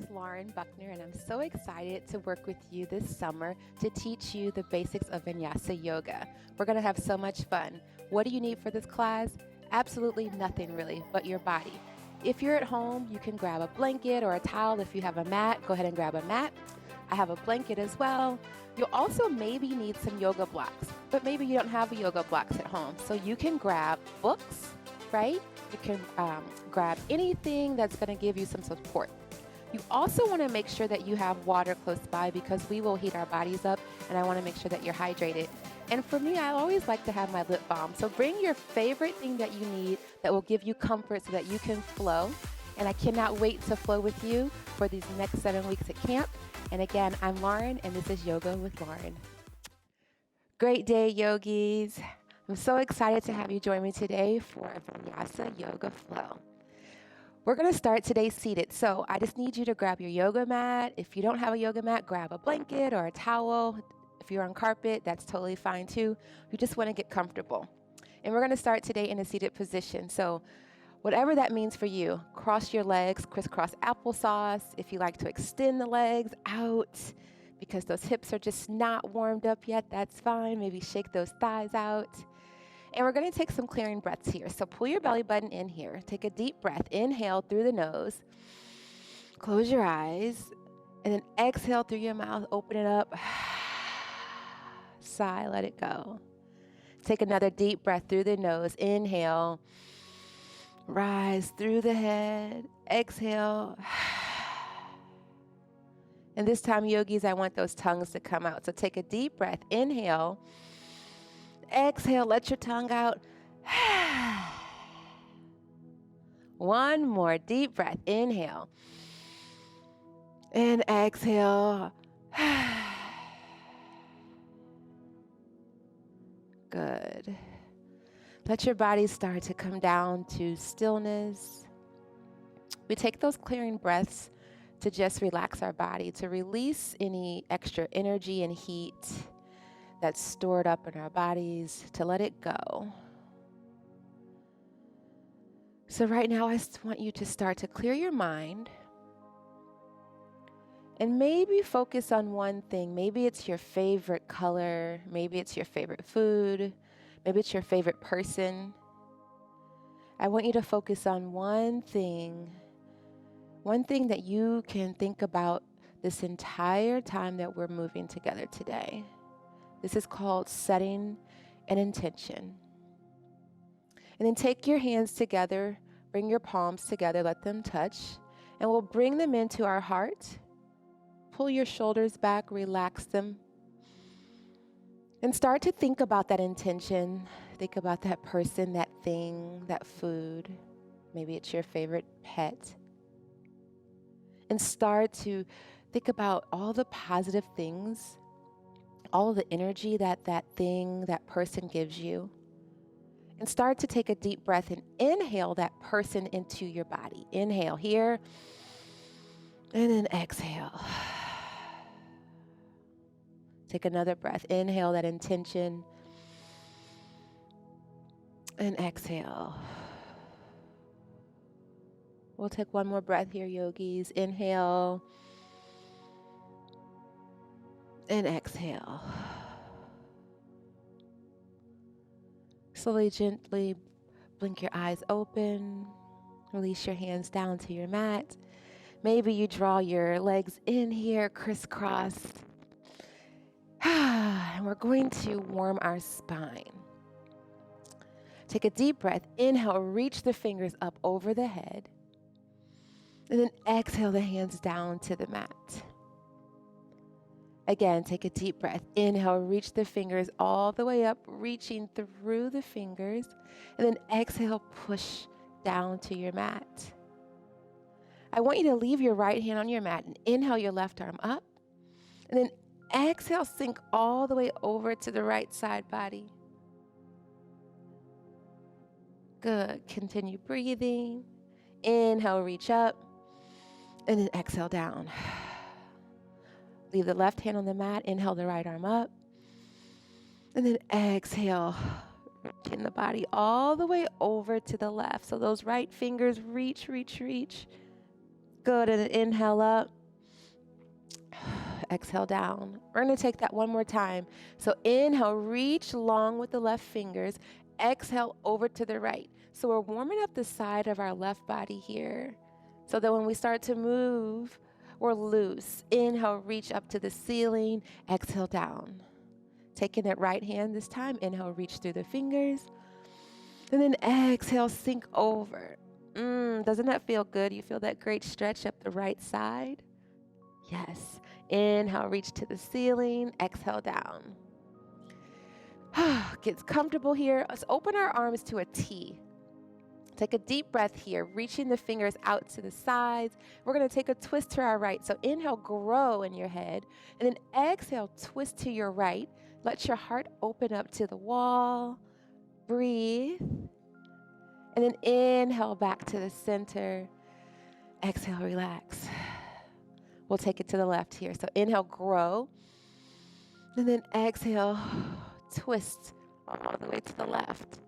is Lauren Buckner, and I'm so excited to work with you this summer to teach you the basics of Vinyasa Yoga. We're going to have so much fun. What do you need for this class? Absolutely nothing really, but your body. If you're at home, you can grab a blanket or a towel. If you have a mat, go ahead and grab a mat. I have a blanket as well. You'll also maybe need some yoga blocks, but maybe you don't have yoga blocks at home. So you can grab books, right? You can grab anything that's going to give you some support. You also want to make sure that you have water close by because we will heat our bodies up, and I want to make sure that you're hydrated. And for me, I always like to have my lip balm. So bring your favorite thing that you need that will give you comfort so that you can flow. And I cannot wait to flow with you for these next 7 weeks at camp. And again, I'm Lauren, and this is Yoga with Lauren. Great day, yogis. I'm so excited to have you join me today for Vinyasa Yoga Flow. We're going to start today seated, so I just need you to grab your yoga mat. If you don't have a yoga mat, grab a blanket or a towel. If you're on carpet, that's totally fine too. You just want to get comfortable. And we're going to start today in a seated position. So whatever that means for you, cross your legs, crisscross applesauce. If you like to extend the legs out because those hips are just not warmed up yet, that's fine. Maybe shake those thighs out. And we're going to take some clearing breaths here. So pull your belly button in here. Take a deep breath. Inhale through the nose. Close your eyes. And then exhale through your mouth. Open it up. Sigh, let it go. Take another deep breath through the nose. Inhale. Rise through the head. Exhale. And this time, yogis, I want those tongues to come out. So take a deep breath. Inhale. Exhale, let your tongue out. One more deep breath. Inhale. And exhale. Good. Let your body start to come down to stillness. We take those clearing breaths to just relax our body, to release any extra energy and heat that's stored up in our bodies, to let it go. So right now, I just want you to start to clear your mind and maybe focus on one thing. Maybe it's your favorite color. Maybe it's your favorite food. Maybe it's your favorite person. I want you to focus on one thing that you can think about this entire time that we're moving together today. This is called setting an intention. And then take your hands together, bring your palms together, let them touch, and we'll bring them into our heart. Pull your shoulders back, relax them, and start to think about that intention. Think about that person, that thing, that food. Maybe it's your favorite pet. And start to think about all the positive things, all the energy that thing, that person gives you. And start to take a deep breath and inhale that person into your body. Inhale here, and then exhale. Take another breath. Inhale that intention, and exhale. We'll take one more breath here, yogis. Inhale, and exhale. Slowly, gently blink your eyes open. Release your hands down to your mat. Maybe you draw your legs in here, crisscrossed. And we're going to warm our spine. Take a deep breath. Inhale, reach the fingers up over the head. And then exhale the hands down to the mat. Again, take a deep breath. Inhale, reach the fingers all the way up, reaching through the fingers. And then exhale, push down to your mat. I want you to leave your right hand on your mat and inhale your left arm up. And then exhale, sink all the way over to the right side body. Good. Continue breathing. Inhale, reach up. And then exhale down. Leave the left hand on the mat. Inhale the right arm up. And then exhale. Reaching the body all the way over to the left. So those right fingers reach, reach, reach. Good, and then inhale up. Exhale down. We're going to take that one more time. So inhale, reach long with the left fingers. Exhale over to the right. So we're warming up the side of our left body here so that when we start to move, we're loose. Inhale, reach up to the ceiling. Exhale down. Taking that right hand this time. Inhale, reach through the fingers. And then exhale, sink over. Doesn't that feel good? You feel that great stretch up the right side? Yes. Inhale, reach to the ceiling. Exhale down. Get comfortable here. Let's open our arms to a T. Take a deep breath here, reaching the fingers out to the sides. We're going to take a twist to our right. So inhale, grow in your head. And then exhale, twist to your right. Let your heart open up to the wall. Breathe. And then inhale back to the center. Exhale, relax. We'll take it to the left here. So inhale, grow. And then exhale, twist all the way to the left.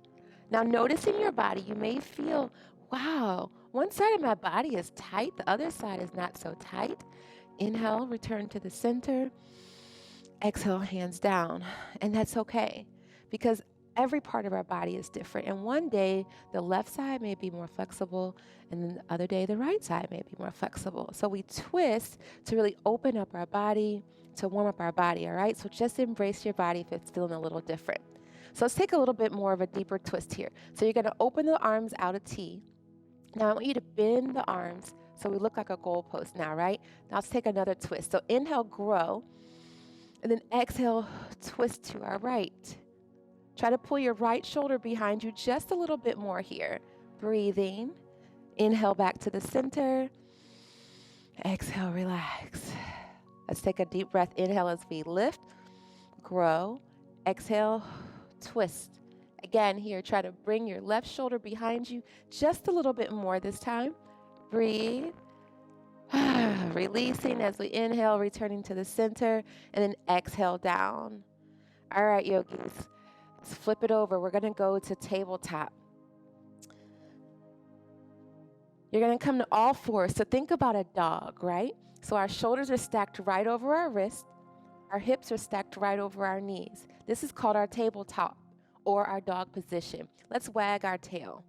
Now notice in your body, you may feel, wow, one side of my body is tight, the other side is not so tight. Inhale, return to the center. Exhale, hands down. And that's okay because every part of our body is different. And one day, the left side may be more flexible, and then the other day, the right side may be more flexible. So we twist to really open up our body, to warm up our body, all right? So just embrace your body if it's feeling a little different. So let's take a little bit more of a deeper twist here. So you're gonna open the arms out a T. Now I want you to bend the arms so we look like a goalpost now, right? Now let's take another twist. So inhale, grow, and then exhale, twist to our right. Try to pull your right shoulder behind you just a little bit more here. Breathing. Inhale back to the center. Exhale, relax. Let's take a deep breath. Inhale as we lift, grow. Exhale, twist. Again, here, try to bring your left shoulder behind you just a little bit more this time. Breathe. Releasing as we inhale, returning to the center, and then exhale down. All right, yogis. Let's flip it over. We're going to go to tabletop. You're going to come to all fours. So think about a dog, right? So our shoulders are stacked right over our wrists. Our hips are stacked right over our knees. This is called our tabletop or our dog position. Let's wag our tail,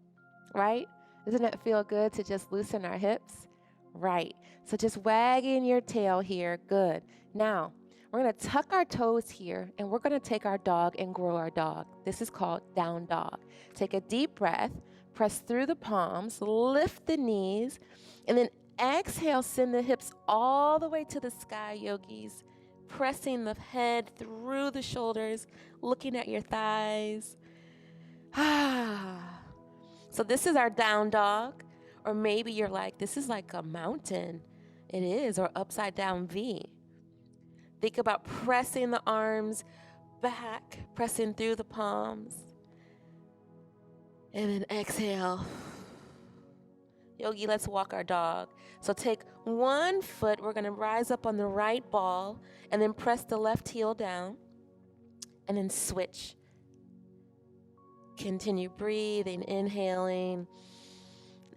right? Doesn't it feel good to just loosen our hips? Right. So just wagging your tail here. Good. Now, we're going to tuck our toes here, and we're going to take our dog and grow our dog. This is called down dog. Take a deep breath, press through the palms, lift the knees, and then exhale, send the hips all the way to the sky, yogis. Pressing the head through the shoulders, looking at your thighs. So this is our down dog. Or maybe you're like, this is like a mountain. It is, or upside down V. Think about pressing the arms back, pressing through the palms. And then exhale. Yogi, let's walk our dog. So take one foot, we're going to rise up on the right ball, and then press the left heel down, and then switch. Continue breathing, inhaling,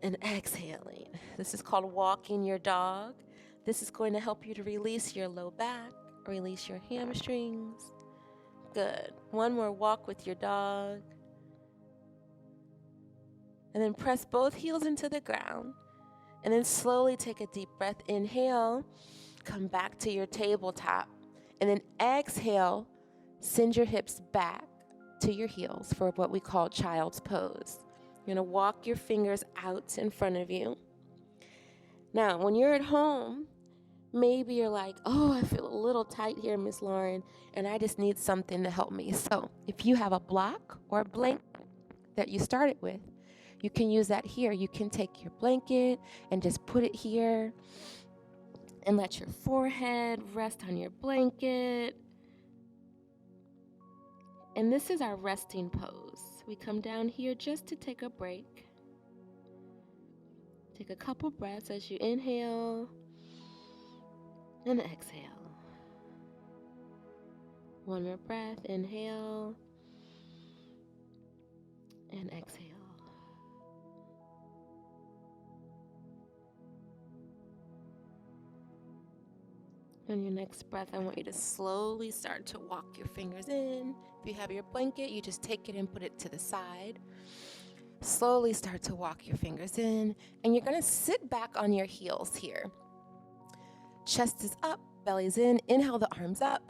and exhaling. This is called walking your dog. This is going to help you to release your low back, release your hamstrings. Good. One more walk with your dog. And then press both heels into the ground. And then slowly take a deep breath. Inhale, come back to your tabletop. And then exhale, send your hips back to your heels for what we call child's pose. You're going to walk your fingers out in front of you. Now, when you're at home, maybe you're like, oh, I feel a little tight here, Miss Lauren, and I just need something to help me. So if you have a block or a blanket that you started with, you can use that here. You can take your blanket and just put it here and let your forehead rest on your blanket. And this is our resting pose. We come down here just to take a break. Take a couple breaths as you inhale and exhale. One more breath, inhale and exhale. On your next breath, I want you to slowly start to walk your fingers in. If you have your blanket, you just take it and put it to the side. Slowly start to walk your fingers in, and you're gonna sit back on your heels here. Chest is up, belly's in. Inhale the arms up.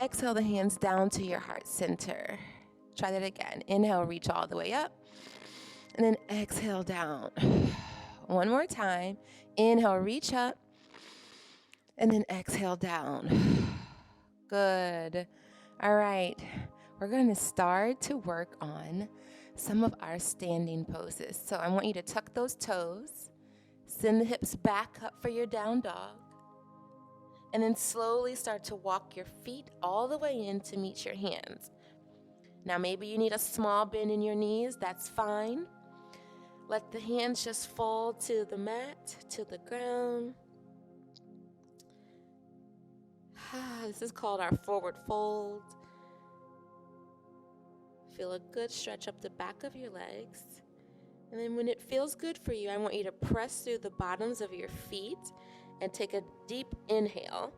Exhale the hands down to your heart center. Try that again. Inhale, reach all the way up, and then exhale down. One more time. Inhale, reach up, and then exhale down. Good. All right. We're going to start to work on some of our standing poses. So I want you to tuck those toes, send the hips back up for your down dog, and then slowly start to walk your feet all the way in to meet your hands. Now maybe you need a small bend in your knees. That's fine. Let the hands just fall to the mat, to the ground. This is called our forward fold. Feel a good stretch up the back of your legs. And then when it feels good for you, I want you to press through the bottoms of your feet and take a deep inhale.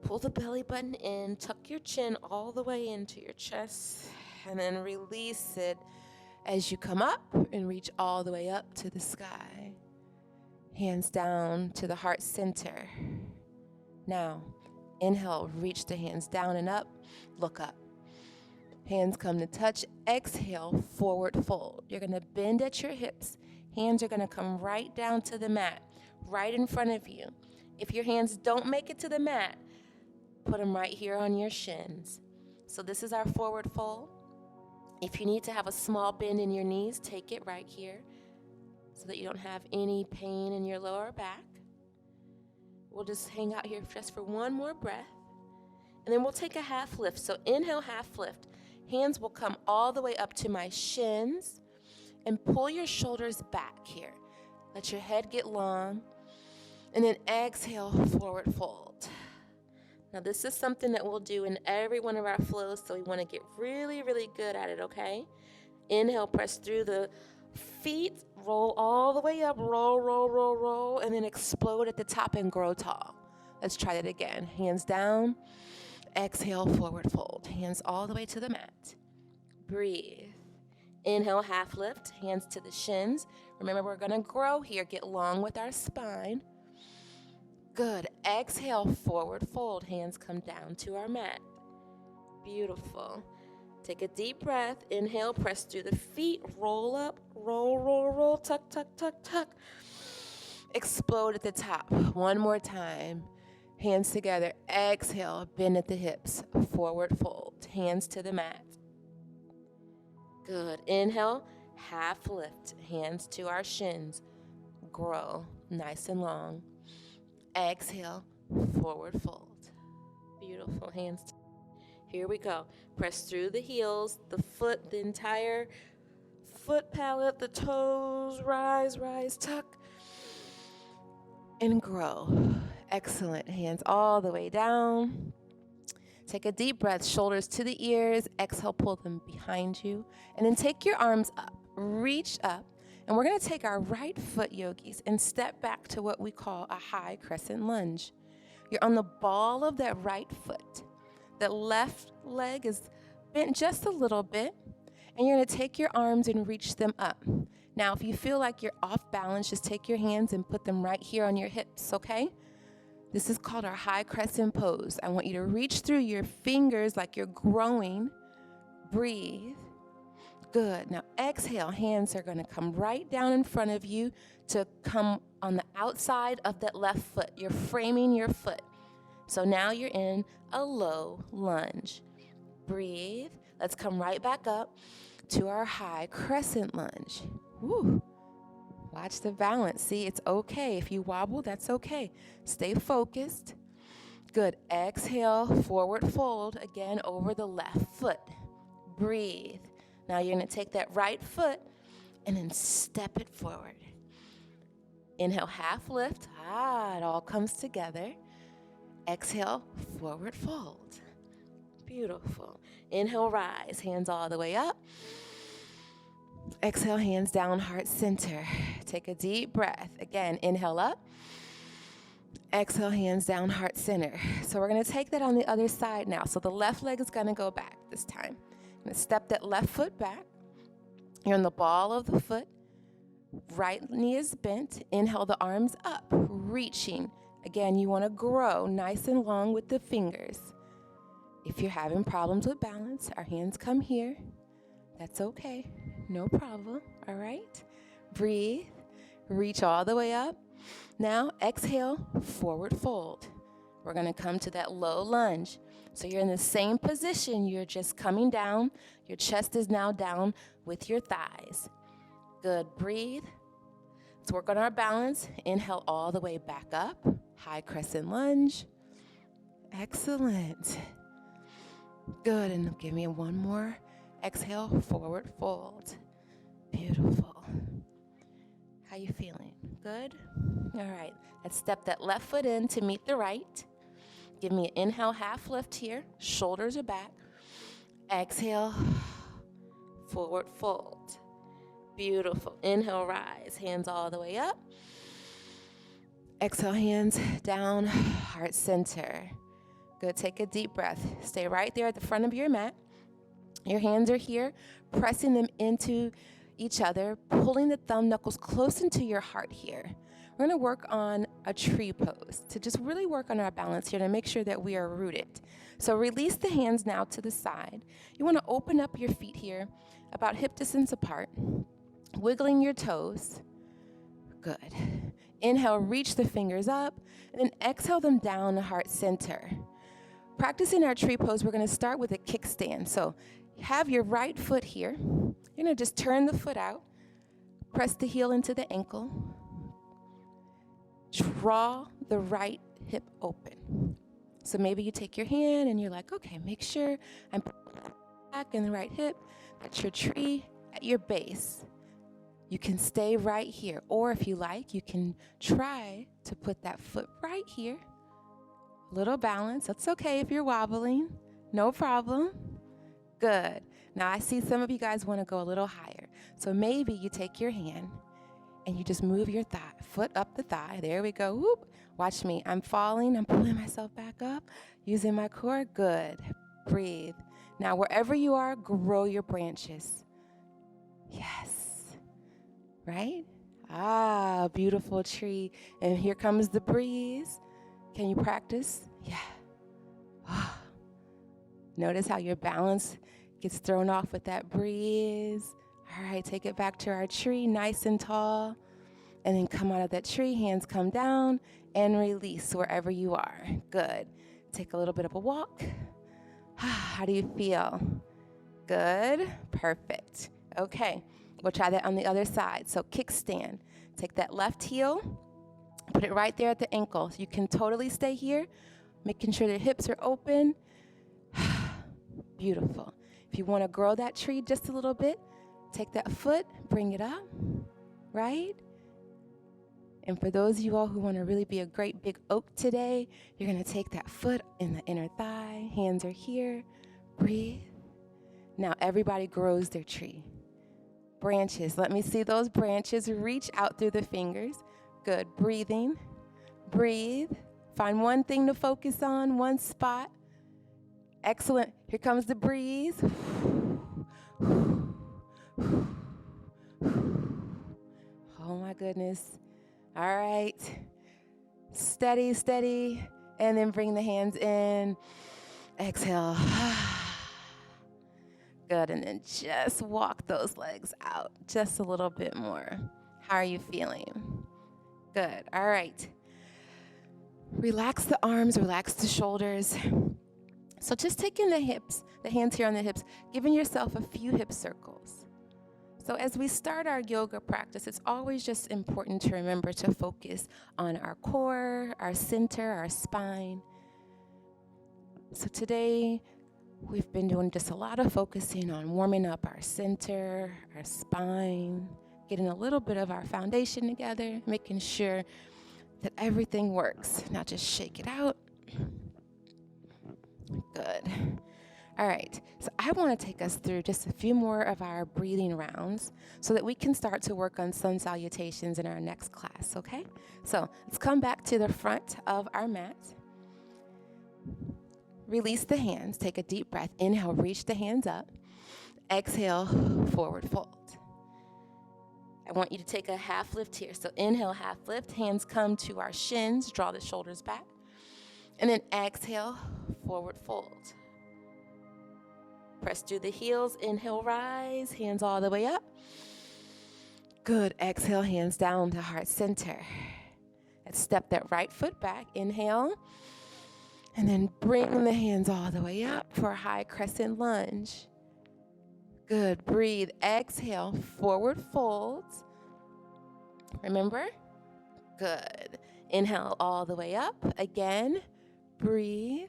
Pull the belly button in, tuck your chin all the way into your chest, and then release it as you come up and reach all the way up to the sky. Hands down to the heart center. Now, inhale, reach the hands down and up, look up. Hands come to touch, exhale, forward fold. You're gonna bend at your hips. Hands are gonna come right down to the mat, right in front of you. If your hands don't make it to the mat, put them right here on your shins. So this is our forward fold. If you need to have a small bend in your knees, take it right here so that you don't have any pain in your lower back. We'll just hang out here just for one more breath. And then we'll take a half lift. So inhale, half lift. Hands will come all the way up to my shins and pull your shoulders back here. Let your head get long. And then exhale, forward fold. Now this is something that we'll do in every one of our flows, so we want to get really, really good at it, okay? Inhale, press through the feet, roll all the way up, roll, roll, roll, roll, and then explode at the top and grow tall. Let's try that again. Hands down, exhale, forward fold. Hands all the way to the mat. Breathe. Inhale, half lift, hands to the shins. Remember, we're gonna grow here, get long with our spine. Good. Exhale, forward fold. Hands come down to our mat. Beautiful. Take a deep breath. Inhale, press through the feet. Roll up, roll, roll, roll. Tuck, tuck, tuck, tuck. Explode at the top. One more time. Hands together. Exhale, bend at the hips. Forward fold. Hands to the mat. Good. Inhale, half lift. Hands to our shins. Grow nice and long. Exhale, forward fold. Beautiful. Hands. Here we go. Press through the heels, the foot, the entire foot palette, the toes. Rise, rise, tuck, and grow. Excellent. Hands all the way down. Take a deep breath, shoulders to the ears. Exhale, pull them behind you. And then take your arms up, reach up. And we're going to take our right foot, yogis, and step back to what we call a high crescent lunge. You're on the ball of that right foot. The left leg is bent just a little bit, and you're going to take your arms and reach them up. Now, if you feel like you're off balance, just take your hands and put them right here on your hips, okay? This is called our high crescent pose. I want you to reach through your fingers like you're growing. Breathe. Good. Now exhale. Hands are going to come right down in front of you to come on the outside of that left foot. You're framing your foot. So now you're in a low lunge. Breathe. Let's come right back up to our high crescent lunge. Woo. Watch the balance. See, it's okay. If you wobble, that's okay. Stay focused. Good. Exhale, forward fold again over the left foot. Breathe. Now you're going to take that right foot and then step it forward. Inhale, half lift. It all comes together. Exhale, forward fold. Beautiful. Inhale, rise. Hands all the way up. Exhale, hands down, heart center. Take a deep breath. Again, inhale up. Exhale, hands down, heart center. So we're gonna take that on the other side now. So the left leg is gonna go back this time. I'm gonna step that left foot back. You're in the ball of the foot. Right knee is bent. Inhale the arms up, reaching. Again, you wanna grow nice and long with the fingers. If you're having problems with balance, our hands come here. That's okay, no problem, all right? Breathe, reach all the way up. Now exhale, forward fold. We're gonna come to that low lunge. So you're in the same position, you're just coming down. Your chest is now down with your thighs. Good, breathe. Let's work on our balance. Inhale all the way back up. High crescent lunge. Excellent. Good, and give me one more. Exhale, forward fold. Beautiful. How you feeling? Good? All right, let's step that left foot in to meet the right. Give me an inhale, half lift here. Shoulders are back. Exhale, forward fold. Beautiful. Inhale, rise. Hands all the way up. Exhale, hands down, heart center. Good, take a deep breath. Stay right there at the front of your mat. Your hands are here, pressing them into each other, pulling the thumb knuckles close into your heart here. We're gonna work on a tree pose to just really work on our balance here to make sure that we are rooted. So release the hands now to the side. You wanna open up your feet here about hip distance apart, wiggling your toes. Good. Inhale, reach the fingers up, and then exhale them down to heart center. Practicing our tree pose, we're gonna start with a kickstand. So have your right foot here. You're gonna just turn the foot out, press the heel into the ankle, draw the right hip open. So maybe you take your hand and you're like, okay, make sure I'm back in the right hip. That's your tree at your base. You can stay right here, or if you like, you can try to put that foot right here. Little balance. That's okay if you're wobbling. No problem. Good. Now I see some of you guys want to go a little higher. So maybe you take your hand and you just move your thigh, foot up the thigh. There we go. Whoop. Watch me. I'm falling. I'm pulling myself back up, using my core. Good. Breathe. Now wherever you are, grow your branches. Yes. Right? Ah, beautiful tree. And here comes the breeze. Can you practice? Yeah. Ah. Notice how your balance gets thrown off with that breeze. All right, take it back to our tree, nice and tall. And then come out of that tree, hands come down and release wherever you are. Good. Take a little bit of a walk. How do you feel? Good. Perfect. Okay. We'll try that on the other side. So kickstand. Take that left heel, put it right there at the ankle. So you can totally stay here, making sure the hips are open. Beautiful. If you want to grow that tree just a little bit, take that foot, bring it up, right? And for those of you all who want to really be a great big oak today, you're going to take that foot in the inner thigh. Hands are here. Breathe. Now everybody grows their tree. Branches. Let me see those branches. Reach out through the fingers. Good. Breathing. Breathe. Find one thing to focus on, one spot. Excellent. Here comes the breeze. Oh my goodness. All right. Steady, steady. And then bring the hands in. Exhale. Good. And then just walk those legs out just a little bit more. How are you feeling? Good. All right. Relax the arms, relax the shoulders. So just taking the hips, the hands here on the hips, giving yourself a few hip circles. So as we start our yoga practice, it's always just important to remember to focus on our core, our center, our spine. So today, we've been doing just a lot of focusing on warming up our center, our spine, getting a little bit of our foundation together, making sure that everything works. Now just shake it out. Good. All right, so I want to take us through just a few more of our breathing rounds so that we can start to work on sun salutations in our next class, okay? So let's come back to the front of our mat. Release the hands, take a deep breath. Inhale, reach the hands up. Exhale, forward fold. I want you to take a half lift here. So inhale, half lift, hands come to our shins, draw the shoulders back. And then exhale, forward fold. Press through the heels, inhale, rise, hands all the way up. Good, exhale, hands down to heart center. Let's step that right foot back, inhale. And then bring the hands all the way up for a high crescent lunge. Good, breathe, exhale, forward fold. Remember? Good. Inhale all the way up. Again, breathe.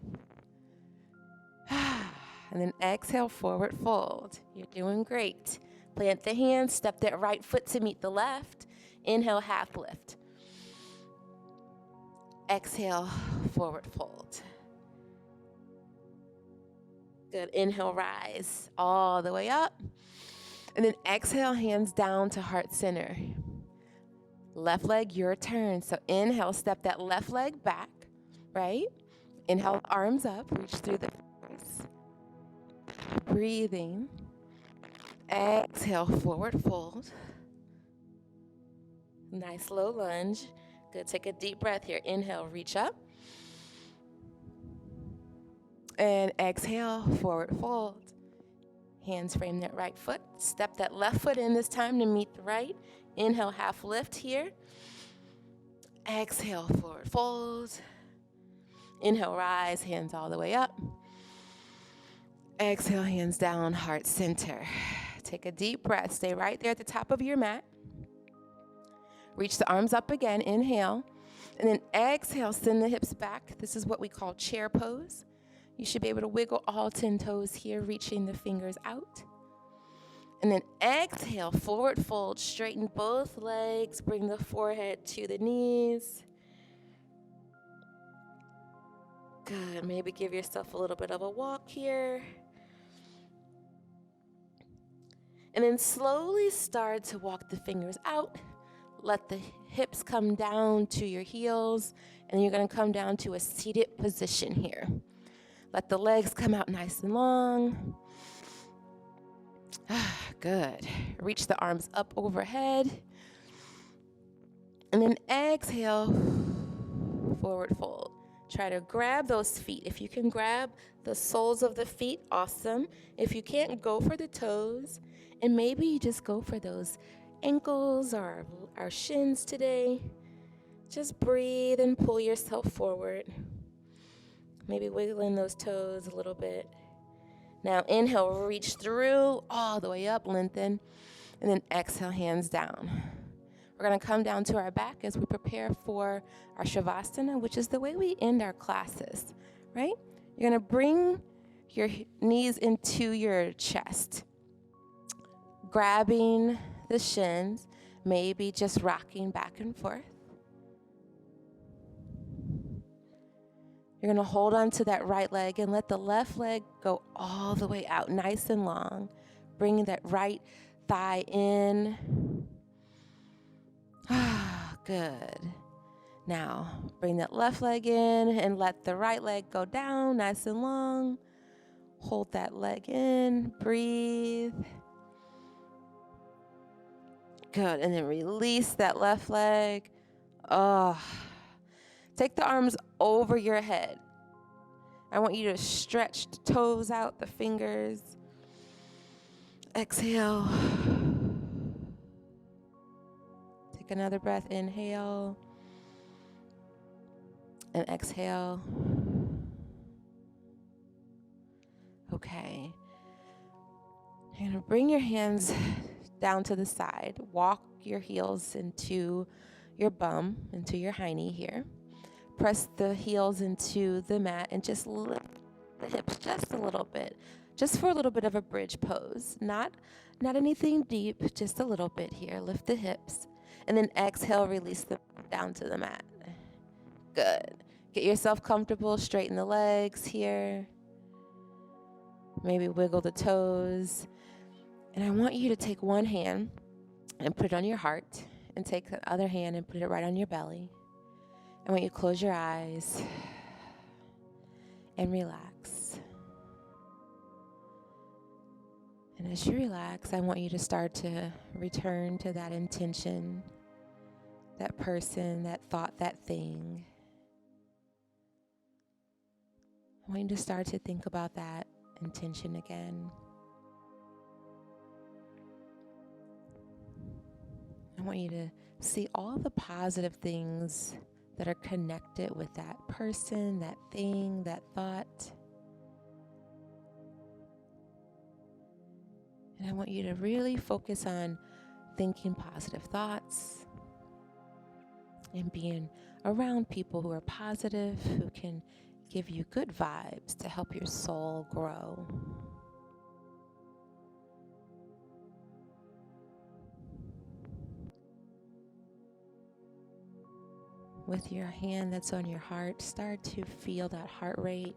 And then exhale, forward fold. You're doing great. Plant the hands, step that right foot to meet the left. Inhale, half lift. Exhale, forward fold. Good, inhale, rise all the way up. And then exhale, hands down to heart center. Left leg, your turn. So inhale, step that left leg back, right? Inhale, arms up, reach through the fingers. Breathing. Exhale, forward fold. Nice low lunge. Good, take a deep breath here. Inhale, reach up. And exhale, forward fold. Hands frame that right foot. Step that left foot in this time to meet the right. Inhale, half lift here. Exhale, forward fold. Inhale, rise, hands all the way up. Exhale, hands down, heart center. Take a deep breath. Stay right there at the top of your mat. Reach the arms up again. Inhale. And then exhale, send the hips back. This is what we call chair pose. You should be able to wiggle all 10 toes here, reaching the fingers out. And then exhale, forward fold, straighten both legs, bring the forehead to the knees. Good, maybe give yourself a little bit of a walk here. And then slowly start to walk the fingers out. Let the hips come down to your heels, and you're gonna come down to a seated position here. Let the legs come out nice and long. Good. Reach the arms up overhead. And then exhale, forward fold. Try to grab those feet. If you can grab the soles of the feet, awesome. If you can't, go for the toes. And maybe you just go for those ankles or our shins today. Just breathe and pull yourself forward. Maybe wiggling those toes a little bit. Now inhale, reach through all the way up, lengthen, and then exhale, hands down. We're gonna come down to our back as we prepare for our Shavasana, which is the way we end our classes, right? You're gonna bring your knees into your chest, grabbing the shins, maybe just rocking back and forth. You're gonna hold on to that right leg and let the left leg go all the way out, nice and long. Bringing that right thigh in. Good. Now, bring that left leg in and let the right leg go down, nice and long. Hold that leg in, breathe. Good, and then release that left leg. Take the arms over your head. I want you to stretch the toes out, the fingers. Exhale. Take another breath, inhale. And exhale. Okay. You're gonna bring your hands down to the side. Walk your heels into your bum, into your hiney here. Press the heels into the mat and just lift the hips just a little bit, just for a little bit of a bridge pose. Not anything deep, just a little bit here. Lift the hips, and then exhale, release them down to the mat. Good. Get yourself comfortable, straighten the legs here. Maybe wiggle the toes. And I want you to take one hand and put it on your heart, and take the other hand and put it right on your belly. I want you to close your eyes and relax. And as you relax, I want you to start to return to that intention, that person, that thought, that thing. I want you to start to think about that intention again. I want you to see all the positive things that are connected with that person, that thing, that thought. And I want you to really focus on thinking positive thoughts and being around people who are positive, who can give you good vibes to help your soul grow. With your hand that's on your heart, start to feel that heart rate.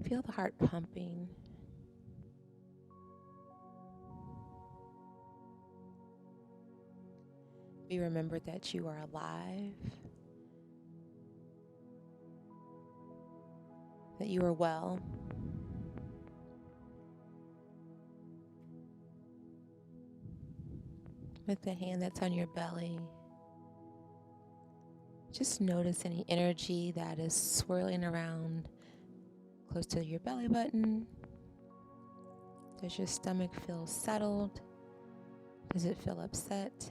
Feel the heart pumping. Be remembered that you are alive, that you are well. With the hand that's on your belly, just notice any energy that is swirling around close to your belly button. Does your stomach feel settled? Does it feel upset?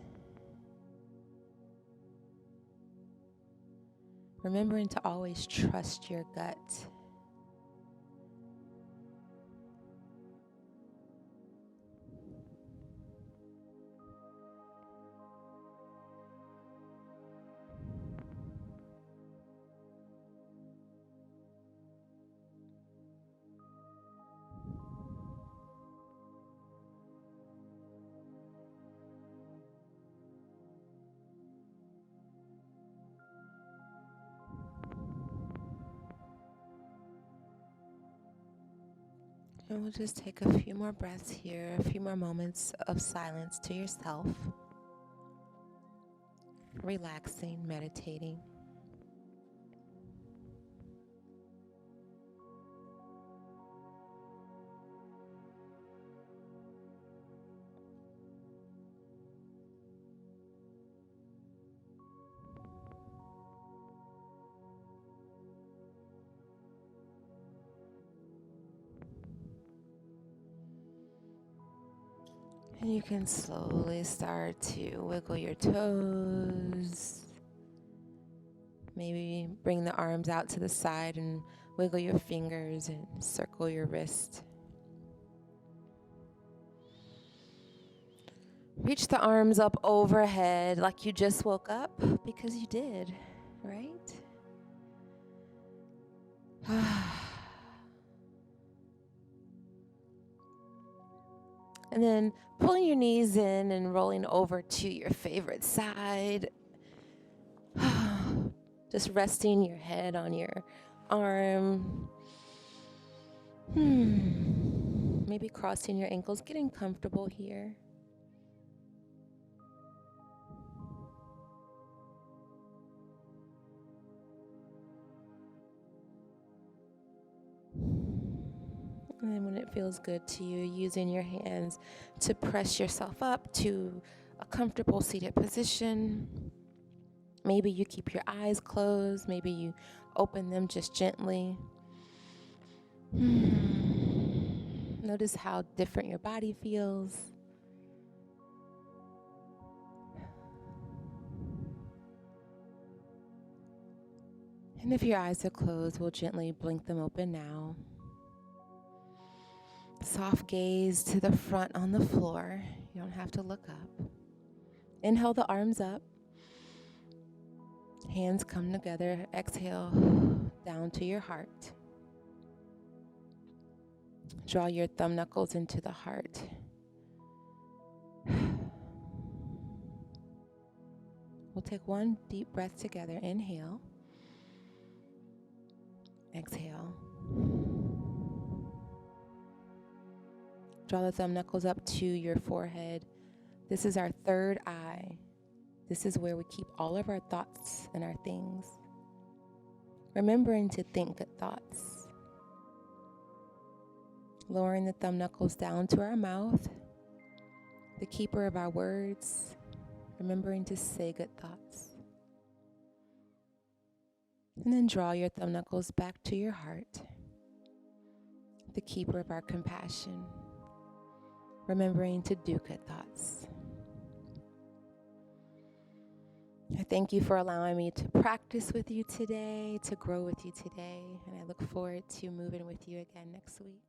Remembering to always trust your gut. And we'll just take a few more breaths here, a few more moments of silence to yourself. Relaxing, meditating. And you can slowly start to wiggle your toes. Maybe bring the arms out to the side and wiggle your fingers and circle your wrist. Reach the arms up overhead like you just woke up, because you did, right? And then pulling your knees in and rolling over to your favorite side. Just resting your head on your arm. Maybe crossing your ankles, getting comfortable here. And then when it feels good to you, using your hands to press yourself up to a comfortable seated position. Maybe you keep your eyes closed. Maybe you open them just gently. Notice how different your body feels. And if your eyes are closed, we'll gently blink them open now. Soft gaze to the front on the floor. You don't have to look up. Inhale the arms up. Hands come together. Exhale down to your heart. Draw your thumb knuckles into the heart. We'll take one deep breath together. Inhale. Exhale. Draw the thumb knuckles up to your forehead. This is our third eye. This is where we keep all of our thoughts and our things. Remembering to think good thoughts. Lowering the thumb knuckles down to our mouth, the keeper of our words, remembering to say good thoughts. And then draw your thumb knuckles back to your heart, the keeper of our compassion, remembering to do good thoughts. I thank you for allowing me to practice with you today, to grow with you today, and I look forward to moving with you again next week.